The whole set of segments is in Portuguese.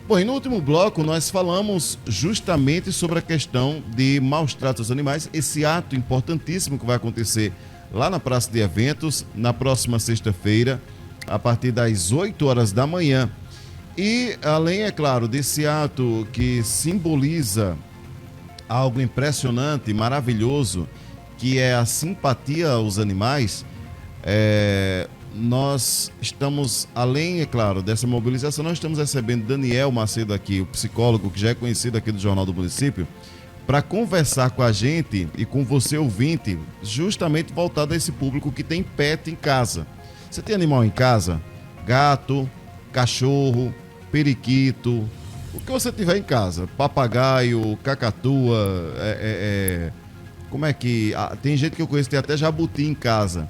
Bom, e no último bloco nós falamos justamente sobre a questão de maus tratos aos animais, esse ato importantíssimo que vai acontecer lá na Praça de Eventos, na próxima sexta-feira, a partir das 8 horas da manhã. E além, é claro, desse ato que simboliza algo impressionante, maravilhoso, que é a simpatia aos animais, nós estamos, além, é claro, dessa mobilização, nós estamos recebendo Daniel Macedo aqui, o psicólogo que já é conhecido aqui do Jornal do Município, para conversar com a gente e com você, ouvinte, justamente voltado a esse público que tem pet em casa. Você tem animal em casa? Gato, cachorro, periquito, o que você tiver em casa, papagaio, cacatua, como é que... tem gente que eu conheço que tem até jabuti em casa.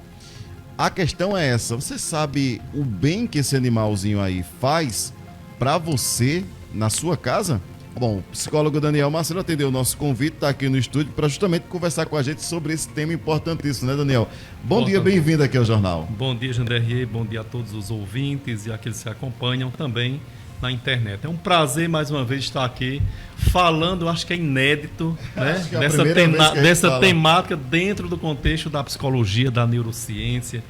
A questão é essa, você sabe o bem que esse animalzinho aí faz para você na sua casa? Bom, o psicólogo Daniel Marcelo atendeu o nosso convite, está aqui no estúdio para justamente conversar com a gente sobre esse tema importantíssimo, né, Daniel? Bom dia, bem-vindo aqui ao jornal. Bom dia, Janderrier, bom dia a todos os ouvintes e aqueles que acompanham também na internet. É um prazer mais uma vez estar aqui falando, acho que é inédito, né? Dessa temática dentro do contexto da psicologia, da neurociência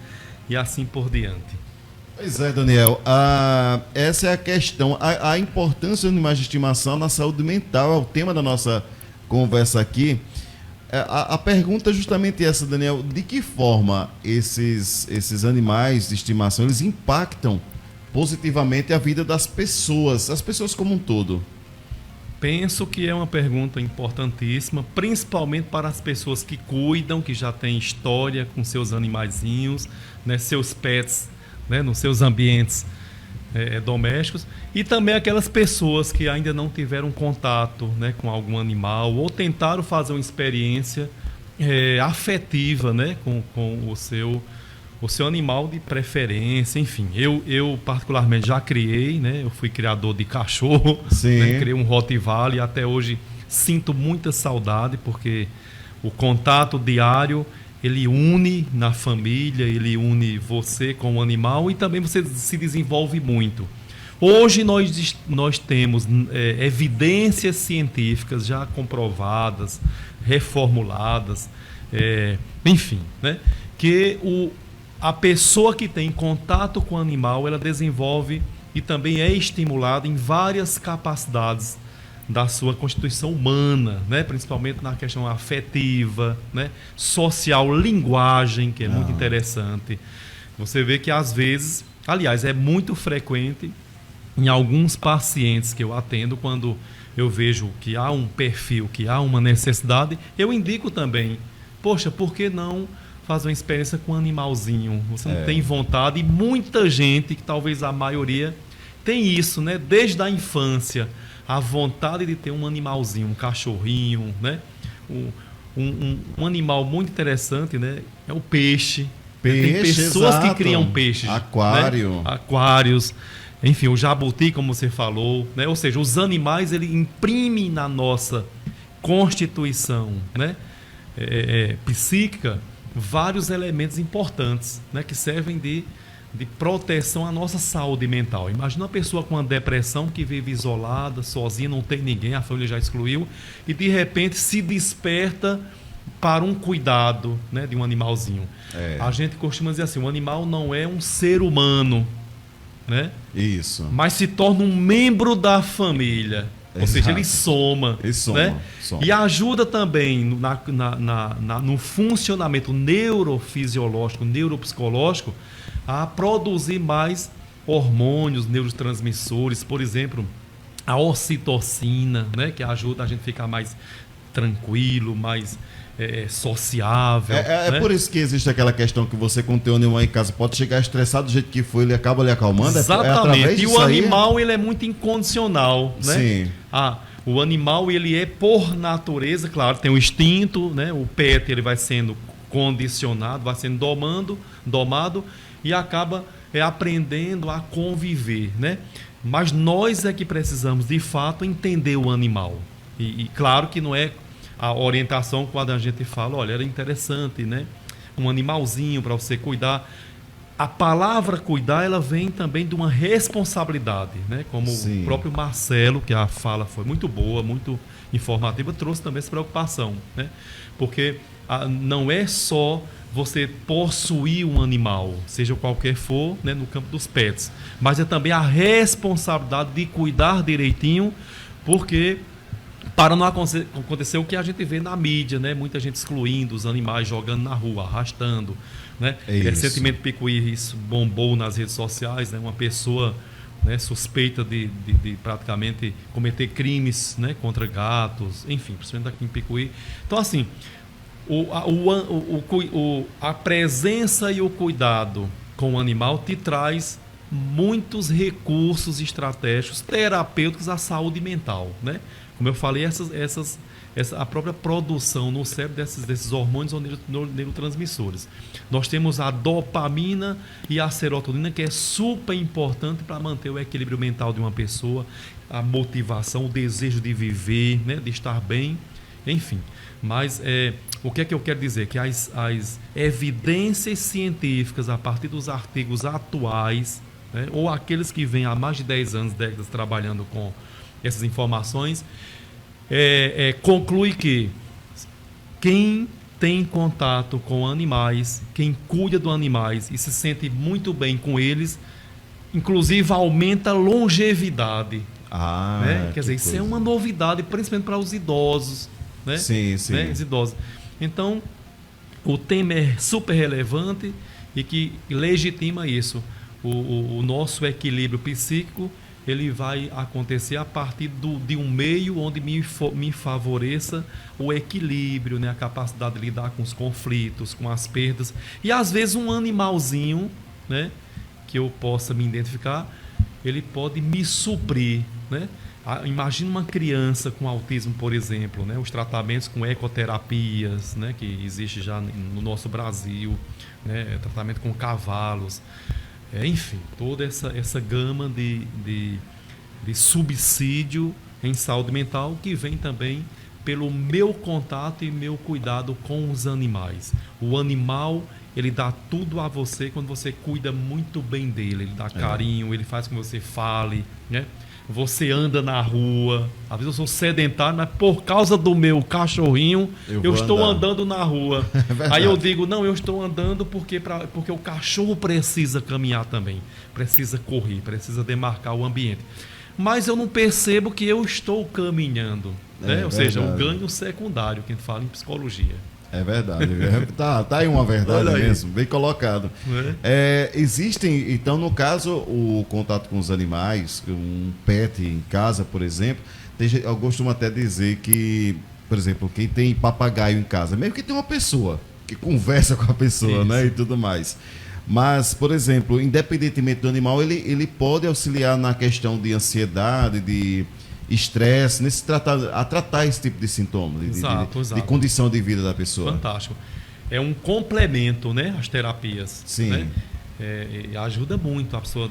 e assim por diante. Pois é, Daniel, essa é a questão, a importância dos animais de estimação na saúde mental é o tema da nossa conversa aqui. A pergunta é justamente essa, Daniel, de que forma esses animais de estimação, eles impactam positivamente a vida das pessoas, as pessoas como um todo? Penso que é uma pergunta importantíssima, principalmente para as pessoas que cuidam, que já têm história com seus animaizinhos, né, seus pets, né, nos seus ambientes domésticos, e também aquelas pessoas que ainda não tiveram contato, né, com algum animal ou tentaram fazer uma experiência afetiva, né, com o seu animal de preferência. Enfim, eu particularmente já criei, né, eu fui criador de cachorro, né, criei um Rottweiler e até hoje sinto muita saudade, porque o contato diário ele une na família, ele une você com o animal e também você se desenvolve muito. Hoje nós temos evidências científicas já comprovadas, reformuladas, enfim, né, que a pessoa que tem contato com o animal, ela desenvolve e também é estimulada em várias capacidades da sua constituição humana, né? Principalmente na questão afetiva, né? Social, linguagem, que é muito interessante. Você vê que às vezes, aliás, é muito frequente em alguns pacientes que eu atendo, quando eu vejo que há um perfil, que há uma necessidade, eu indico também, poxa, por que não fazer uma experiência com um animalzinho? Você não tem vontade? E muita gente, que talvez a maioria, tem isso, né? Desde a infância, a vontade de ter um animalzinho, um cachorrinho, né? Um animal muito interessante, né? É o peixe. Tem pessoas que criam peixes. Aquário. Né? Aquários. Enfim, o jabuti, como você falou, né? Ou seja, os animais, ele imprime na nossa constituição, né? Psíquica, vários elementos importantes, né? Que servem de proteção à nossa saúde mental. Imagina uma pessoa com uma depressão que vive isolada, sozinha, não tem ninguém, a família já excluiu, e de repente se desperta para um cuidado, né, de um animalzinho. A gente costuma dizer assim, o animal não é um ser humano, né? Isso. Mas se torna um membro da família. Ou seja, ele soma. Né? E ajuda também no funcionamento neurofisiológico, neuropsicológico, a produzir mais hormônios, neurotransmissores, por exemplo, a ocitocina, né, que ajuda a gente a ficar mais tranquilo, mais sociável. Né? Por isso que existe aquela questão que você, quando tem um animal em casa, pode chegar estressado do jeito que foi, ele acaba lhe acalmando. Exatamente. E o animal, ele é muito incondicional, né? Sim. O animal, ele é, por natureza, claro, tem o instinto, né? O pet, ele vai sendo condicionado, vai sendo domado e acaba aprendendo a conviver, né? Mas nós é que precisamos, de fato, entender o animal. E claro que não é a orientação quando a gente fala, olha, era interessante, né? Um animalzinho para você cuidar. A palavra cuidar, ela vem também de uma responsabilidade, né? Como Sim. o próprio Marcelo, que a fala foi muito boa, muito informativa, trouxe também essa preocupação, né? Porque não é só você possuir um animal, seja qualquer for, né, no campo dos pets, mas é também a responsabilidade de cuidar direitinho, porque para não acontecer o que a gente vê na mídia, né? Muita gente excluindo os animais, jogando na rua, arrastando, né? Recentemente, Picuí, isso bombou nas redes sociais, né? Uma pessoa, né, suspeita de praticamente cometer crimes, né, contra gatos, enfim, principalmente aqui em Picuí. Então, assim, a presença e o cuidado com o animal te traz muitos recursos estratégicos terapêuticos à saúde mental, né? Como eu falei, a própria produção no cérebro desses hormônios ou neurotransmissores. Nós temos a dopamina e a serotonina, que é super importante para manter o equilíbrio mental de uma pessoa, a motivação, o desejo de viver, né, de estar bem, enfim. Mas o que é que eu quero dizer? Que as evidências científicas, a partir dos artigos atuais, né, ou aqueles que vêm há mais de 10 anos, décadas, trabalhando com essas informações, conclui que quem tem contato com animais, quem cuida dos animais e se sente muito bem com eles, inclusive aumenta a longevidade. Né? Quer dizer, isso é uma novidade, principalmente para os idosos. Né? Sim, sim. Né? Os idosos. Então, o tema é super relevante e que legitima isso. O nosso equilíbrio psíquico, ele vai acontecer a partir de um meio onde me favoreça o equilíbrio, né? A capacidade de lidar com os conflitos, com as perdas. E às vezes um animalzinho, né, que eu possa me identificar, ele pode me suprir, né? Imagina uma criança com autismo, por exemplo, né? Os tratamentos com ecoterapias, né, que existe já no nosso Brasil, né? Tratamento com cavalos. Enfim, toda essa gama de subsídio em saúde mental que vem também pelo meu contato e meu cuidado com os animais. O animal, ele dá tudo a você quando você cuida muito bem dele. Ele dá carinho, ele faz com que você fale, né? Você anda na rua. Às vezes eu sou sedentário, mas por causa do meu cachorrinho, eu estou andando na rua. Aí eu digo, não, eu estou andando porque o cachorro precisa caminhar também. Precisa correr, precisa demarcar o ambiente. Mas eu não percebo que eu estou caminhando. Né? Ou seja, o ganho secundário, que a gente fala em psicologia. É verdade. Tá aí uma verdade mesmo, bem colocado. Existem, então, no caso, o contato com os animais, um pet em casa, por exemplo, eu costumo até dizer que, por exemplo, quem tem papagaio em casa, mesmo que tem uma pessoa que conversa com a pessoa, né, e tudo mais. Mas, por exemplo, independentemente do animal, ele pode auxiliar na questão de ansiedade, de estresse, a tratar esse tipo de sintoma, de condição de vida da pessoa. Fantástico. É um complemento, né, às terapias. Sim. Né? Ajuda muito a pessoa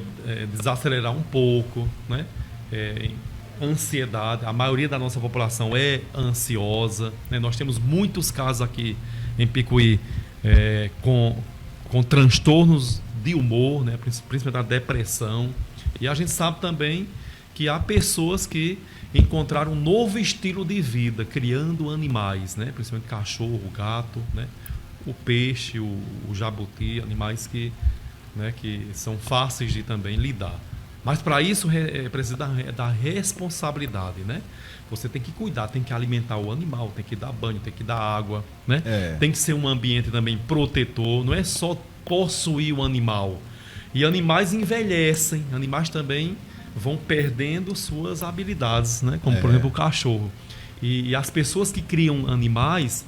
desacelerar um pouco, né? Ansiedade. A maioria da nossa população é ansiosa. Né? Nós temos muitos casos aqui em Picuí com transtornos de humor, né? Principalmente a depressão. E a gente sabe também que há pessoas que encontraram um novo estilo de vida, criando animais, né? Principalmente cachorro, gato, né? O peixe, o jabuti, animais que são fáceis de também lidar. Mas para isso precisa da responsabilidade, né? Você tem que cuidar, tem que alimentar o animal, tem que dar banho, tem que dar água, né? Tem que ser um ambiente também protetor, não é só possuir o animal. E animais envelhecem, animais também vão perdendo suas habilidades, né? Como, por exemplo, o cachorro. E as pessoas que criam animais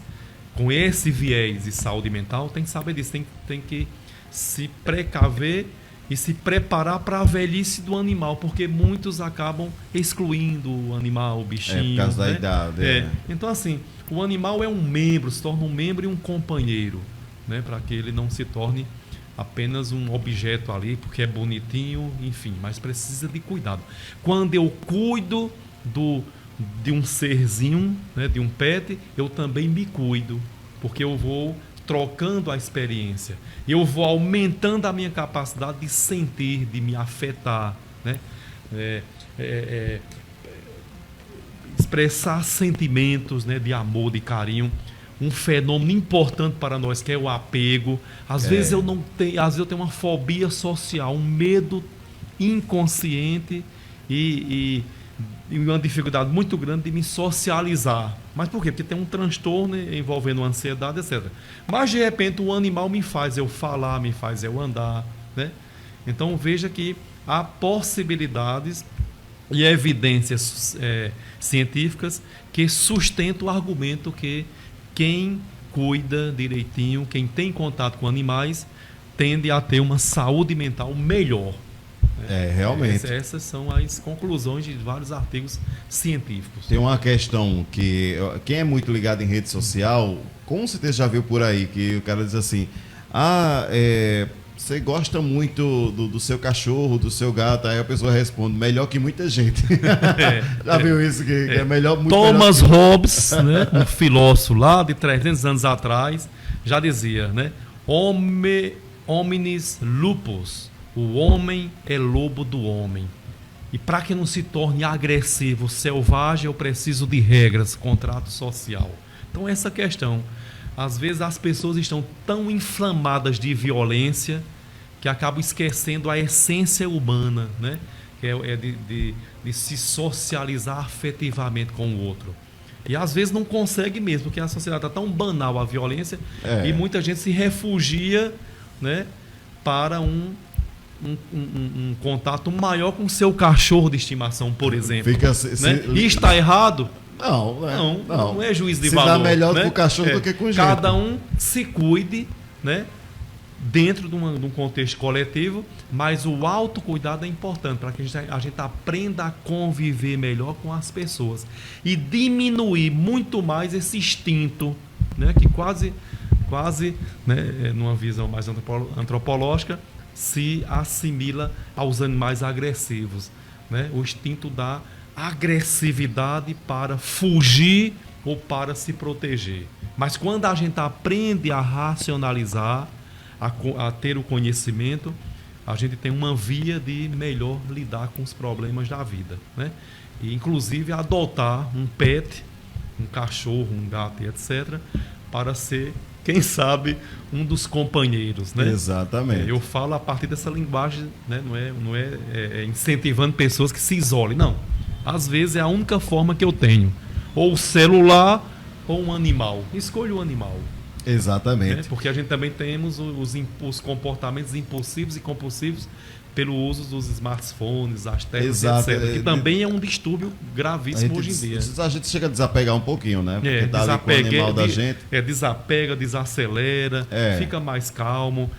com esse viés de saúde mental têm que saber disso, tem que se precaver e se preparar para a velhice do animal, porque muitos acabam excluindo o animal, o bichinho. Por causa da idade. Então, assim, o animal é um membro, se torna um membro e um companheiro, né? Para que ele não se torne apenas um objeto ali, porque é bonitinho, enfim, mas precisa de cuidado. Quando eu cuido de um serzinho, né, de um pet, eu também me cuido, porque eu vou trocando a experiência, eu vou aumentando a minha capacidade de sentir, de me afetar, né? Expressar sentimentos, né, de amor, de carinho, um fenômeno importante para nós que é o apego. Às vezes eu tenho uma fobia social, um medo inconsciente e uma dificuldade muito grande de me socializar. Mas por quê? Porque tem um transtorno envolvendo ansiedade, etc. Mas de repente o animal me faz eu falar, me faz eu andar, né? Então veja que há possibilidades e evidências científicas que sustentam o argumento que quem cuida direitinho, quem tem contato com animais, tende a ter uma saúde mental melhor. Realmente. Essas são as conclusões de vários artigos científicos. Tem uma questão que quem é muito ligado em rede social, com certeza já viu por aí, que o cara diz assim, você gosta muito do seu cachorro, do seu gato, aí a pessoa responde, melhor que muita gente. Já viu isso? Que é melhor muito Thomas melhor Hobbes, né, um filósofo lá de 300 anos atrás, já dizia, né, hominis lupus, o homem é lobo do homem. E para que não se torne agressivo, selvagem, eu preciso de regras, contrato social. Então essa questão, às vezes as pessoas estão tão inflamadas de violência que acabam esquecendo a essência humana, né? Que é de se socializar afetivamente com o outro. E às vezes não consegue mesmo, porque a sociedade está tão banal a violência e muita gente se refugia, né, para um contato maior com o seu cachorro de estimação, por exemplo. Né? E está errado? Não é juiz de valor. Se dá melhor, né, com o cachorro do que com o gente. Cada um se cuide, né, dentro de um contexto coletivo, mas o autocuidado é importante para que a gente aprenda a conviver melhor com as pessoas e diminuir muito mais esse instinto, né, que quase, né, numa visão mais antropológica, se assimila aos animais agressivos, né? O instinto da agressividade para fugir ou para se proteger. Mas quando a gente aprende a racionalizar, a ter o conhecimento, a gente tem uma via de melhor lidar com os problemas da vida, né? E inclusive adotar um pet, um cachorro, um gato, etc., para ser, quem sabe, um dos companheiros, né? Exatamente. Eu falo a partir dessa linguagem, né? Não é incentivando pessoas que se isolem, não. Às vezes é a única forma que eu tenho, ou o celular ou um animal. Escolho o animal. Exatamente. Né? Porque a gente também temos os comportamentos impulsivos e compulsivos pelo uso dos smartphones, as telas, etc. Que também é um distúrbio gravíssimo hoje em dia. A gente chega a desapegar um pouquinho, né? Porque tá ali com o animal da gente. Desapega, desacelera, fica mais calmo.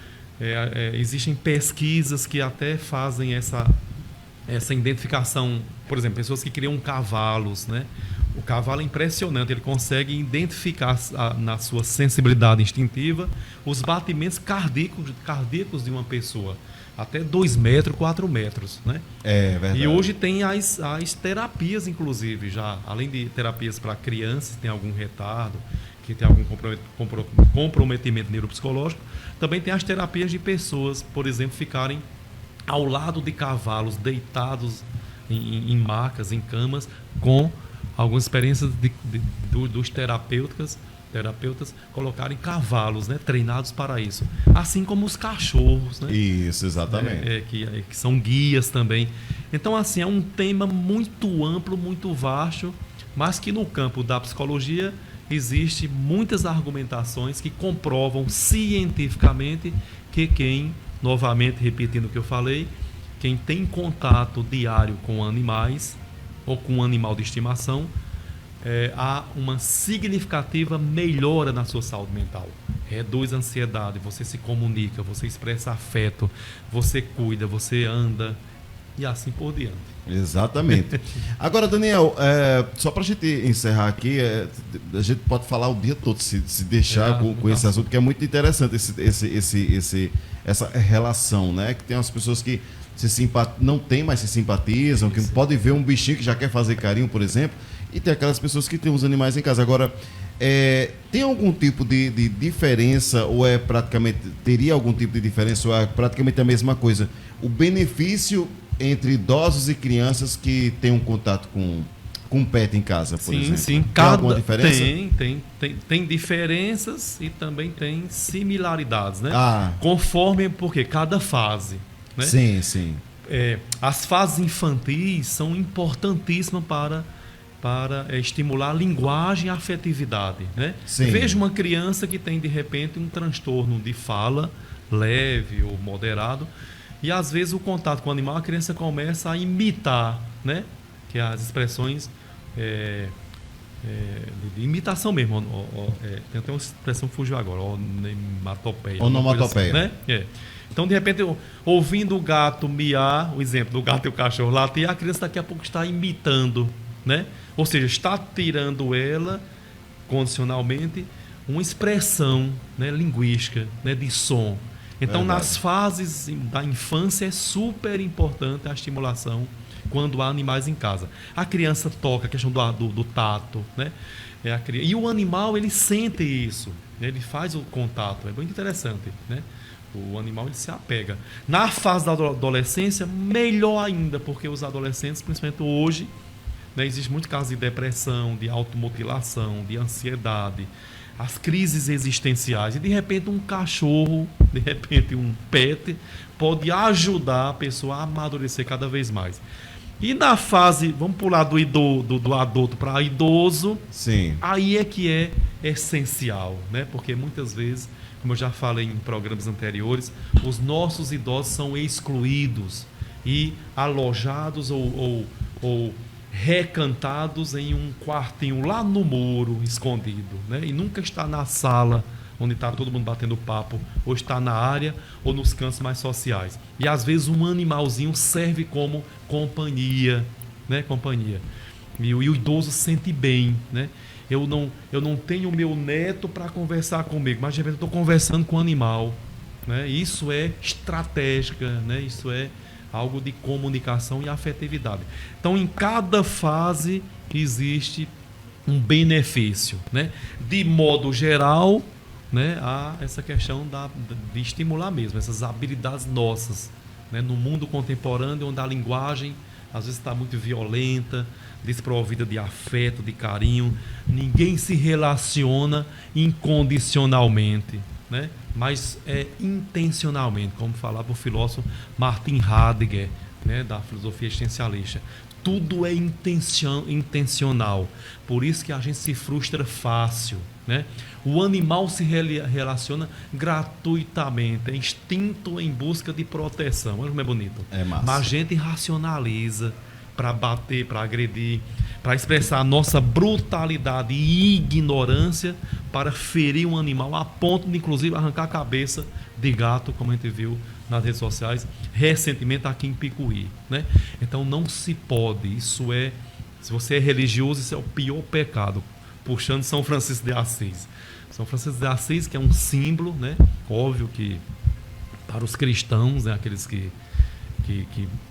Existem pesquisas que até fazem essa identificação. Por exemplo, pessoas que criam cavalos, né? O cavalo é impressionante, ele consegue identificar na sua sensibilidade instintiva os batimentos cardíacos de uma pessoa. Até 2 metros, 4 metros, né? É verdade. E hoje tem as terapias, inclusive, já. Além de terapias para crianças que tem algum retardo, que tem algum comprometimento neuropsicológico, também tem as terapias de pessoas, por exemplo, ficarem ao lado de cavalos, deitados em macas, em camas, com algumas experiências dos terapeutas colocarem cavalos, né, treinados para isso. Assim como os cachorros, né? Isso, exatamente. Que são guias também. Então, assim, é um tema muito amplo, muito vasto, mas que no campo da psicologia existe muitas argumentações que comprovam cientificamente que novamente repetindo o que eu falei, quem tem contato diário com animais ou com um animal de estimação, há uma significativa melhora na sua saúde mental. Reduz a ansiedade, você se comunica, você expressa afeto, você cuida, você anda e assim por diante. Exatamente. Agora, Daniel, só para a gente encerrar aqui, a gente pode falar o dia todo, se deixar com esse assunto, que é muito interessante essa relação, né? Que tem umas pessoas que não tem, mas se simpatizam, que pode ver um bichinho que já quer fazer carinho, por exemplo, e tem aquelas pessoas que têm os animais em casa. Agora, Tem algum tipo de diferença, ou teria algum tipo de diferença, ou é praticamente a mesma coisa? O benefício entre idosos e crianças que têm um contato com pet em casa, por exemplo. Sim. Tem alguma diferença? Tem diferenças e também tem similaridades, né? Porque cada fase, né? Sim. As fases infantis são importantíssimas para estimular a linguagem e a afetividade, né? Veja uma criança que tem, de repente, um transtorno de fala leve ou moderado, e às vezes o contato com o animal, a criança começa a imitar, né? Que as expressões de imitação mesmo. Tem até uma expressão que fugiu agora, onomatopeia. Onomatopeia. Né? Então, de repente, ouvindo o gato miar, o exemplo do gato e o cachorro latir, a criança daqui a pouco está imitando, né? Ou seja, está tirando ela, condicionalmente, uma expressão, né, linguística, né, de som. Então, nas fases da infância é super importante a estimulação quando há animais em casa. A criança toca, a questão do tato, né? E o animal, ele sente isso, né? Ele faz o contato, é muito interessante, né? O animal, ele se apega. Na fase da adolescência, melhor ainda, porque os adolescentes, principalmente hoje, né, existe muito caso de depressão, de automutilação, de ansiedade, as crises existenciais. E de repente um cachorro, de repente um pet, pode ajudar a pessoa a amadurecer cada vez mais. E na fase, vamos pular do adulto para idoso, sim, aí é que é essencial, né? Porque muitas vezes, como eu já falei em programas anteriores, os nossos idosos são excluídos e alojados ou recantados em um quartinho lá no muro, escondido, né? E nunca está na sala onde está todo mundo batendo papo, ou está na área ou nos cantos mais sociais. E às vezes um animalzinho serve como companhia, né? Companhia. E o idoso sente bem, né? Eu não tenho meu neto para conversar comigo, mas de repente eu estou conversando com o animal, né? Isso é estratégica, né? Isso é algo de comunicação e afetividade. Então, em cada fase existe um benefício, né? De modo geral, né, há essa questão de estimular mesmo essas habilidades nossas, né? No mundo contemporâneo, onde a linguagem às vezes está muito violenta, desprovida de afeto, de carinho, ninguém se relaciona incondicionalmente, né? Mas intencionalmente, como falava o filósofo Martin Heidegger, né, da filosofia existencialista. Tudo é intencional. Por isso que a gente se frustra fácil, né? O animal se relaciona gratuitamente, é instinto em busca de proteção. Olha como é bonito. É massa. Mas a gente racionaliza para bater, para agredir, para expressar a nossa brutalidade e ignorância, para ferir um animal a ponto de, inclusive, arrancar a cabeça de gato, como a gente viu nas redes sociais, recentemente aqui em Picuí, né? Então não se pode, se você é religioso, isso é o pior pecado, puxando São Francisco de Assis. São Francisco de Assis, que é um símbolo, né? Óbvio que para os cristãos, né, aqueles que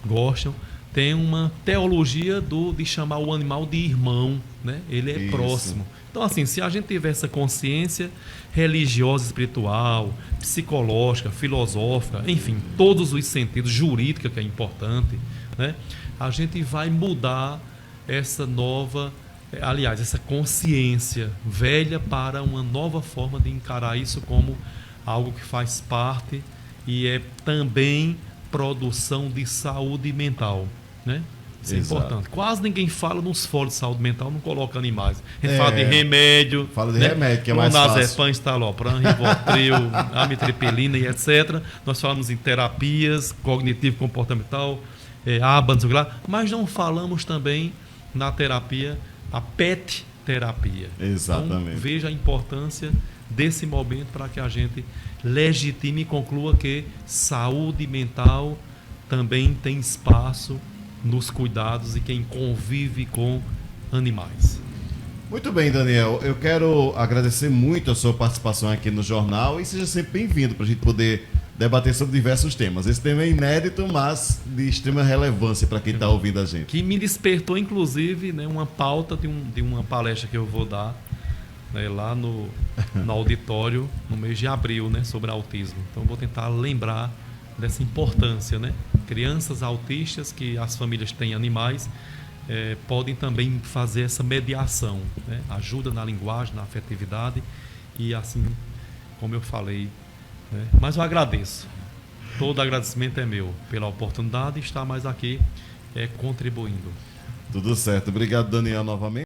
gostam, tem uma teologia de chamar o animal de irmão, né? Ele é próximo. Então, assim, se a gente tiver essa consciência religiosa, espiritual, psicológica, filosófica, enfim, todos os sentidos, jurídica, que é importante, né? A gente vai mudar essa essa consciência velha para uma nova forma de encarar isso como algo que faz parte e é também produção de saúde mental, né? Isso é importante. Quase ninguém fala nos fóruos de saúde mental, não coloca animais. A gente fala de remédio. Fala de remédio, que é mais fácil. Clonazepam, estalopram, Rivotril, amitriptilina e etc. Nós falamos em terapias, cognitivo-comportamental, ABA, não sei o que lá, mas não falamos também na terapia, a PET terapia. Exatamente. Então, veja a importância desse momento para que a gente legitime e conclua que saúde mental também tem espaço nos cuidados e quem convive com animais. Muito bem, Daniel. Eu quero agradecer muito a sua participação aqui no jornal e seja sempre bem-vindo para a gente poder debater sobre diversos temas. Esse tema é inédito, mas de extrema relevância para quem está ouvindo a gente. Que me despertou, inclusive, né, uma pauta de uma palestra que eu vou dar, né, lá no auditório no mês de abril, né, sobre autismo. Então vou tentar lembrar dessa importância, né? Crianças autistas que as famílias têm animais podem também fazer essa mediação, né? Ajuda na linguagem, na afetividade e assim, como eu falei, né? Mas eu agradeço. Todo agradecimento é meu pela oportunidade de estar mais aqui contribuindo. Tudo certo. Obrigado, Daniel, novamente.